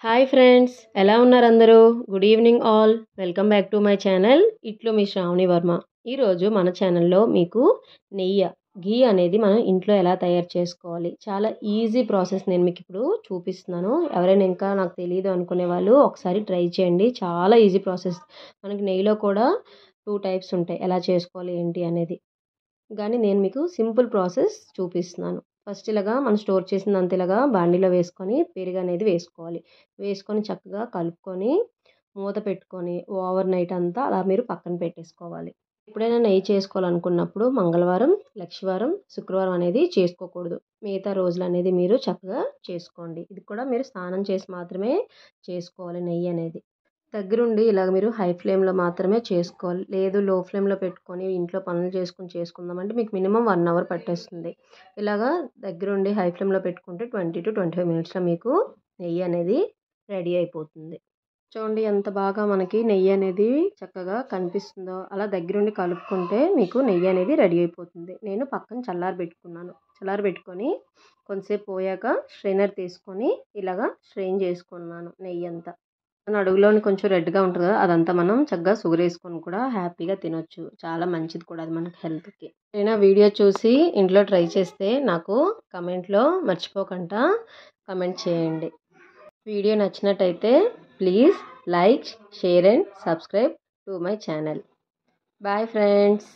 Hi friends, ఎలా ఉన్నారు అందరూ? Good evening all. Welcome back to my channel. ఇట్లు మీ శ్రావణి వర్మ. ఈరోజు మన ఛానల్లో మీకు ఘీ అనేది మనం ఇంట్లో ఎలా తయారు చేసుకోవాలి, చాలా ఈజీ ప్రాసెస్ నేను మీకు ఇప్పుడు చూపిస్తున్నాను. ఎవరైనా ఇంకా నాకు తెలియదు అనుకునే వాళ్ళు ఒకసారి ట్రై చేయండి. చాలా ఈజీ ప్రాసెస్. మనకి నెయ్యిలో కూడా 2 టైప్స్ ఉంటాయి, ఎలా చేసుకోవాలి ఏంటి అనేది. కానీ నేను మీకు సింపుల్ ప్రాసెస్ చూపిస్తున్నాను. ఫస్ట్ ఇలాగా మనం స్టోర్ చేసిందంతా ఇలాగా బాండీలో వేసుకొని పెరుగు అనేది వేసుకోవాలి. వేసుకొని చక్కగా కలుపుకొని మూత పెట్టుకొని ఓవర్ నైట్ అంతా అలా మీరు పక్కన పెట్టేసుకోవాలి. ఎప్పుడైనా నెయ్యి చేసుకోవాలనుకున్నప్పుడు మంగళవారం, లక్షవారం, శుక్రవారం అనేది చేసుకోకూడదు. మిగతా రోజులు అనేది మీరు చక్కగా చేసుకోండి. ఇది కూడా మీరు స్నానం చేసి మాత్రమే చేసుకోవాలి నెయ్యి అనేది. దగ్గరుండి ఇలాగ మీరు హై ఫ్లేమ్లో మాత్రమే చేసుకోవాలి. లేదు లో ఫ్లేమ్లో పెట్టుకొని ఇంట్లో పనులు చేసుకుందామంటే మీకు మినిమం 1 అవర్ పట్టేస్తుంది. ఇలాగా దగ్గరుండి హై ఫ్లేమ్లో పెట్టుకుంటే 20-25 మినిట్స్లో మీకు నెయ్యి అనేది రెడీ అయిపోతుంది. చూడండి ఎంత బాగా మనకి నెయ్యి అనేది చక్కగా కనిపిస్తుందో. అలా దగ్గరుండి కలుపుకుంటే మీకు నెయ్యి అనేది రెడీ అయిపోతుంది. నేను పక్కన చల్లారబెట్టుకొని కొంతసేపు పోయాక స్ట్రైనర్ తీసుకొని ఇలాగా స్ట్రెయిన్ చేసుకున్నాను నెయ్యి అంతా. అడుగులోని కొంచెం రెడ్గా ఉంటుంది కదా, అదంతా మనం చక్కగా షుగర్ వేసుకొని కూడా హ్యాపీగా తినొచ్చు. చాలా మంచిది కూడా అది మనకి హెల్త్కి. నేను వీడియో చూసి ఇంట్లో ట్రై చేస్తే నాకు కమెంట్లో మర్చిపోకుండా కమెంట్ చేయండి. వీడియో నచ్చినట్టయితే please like, share and subscribe to my channel. Bye friends.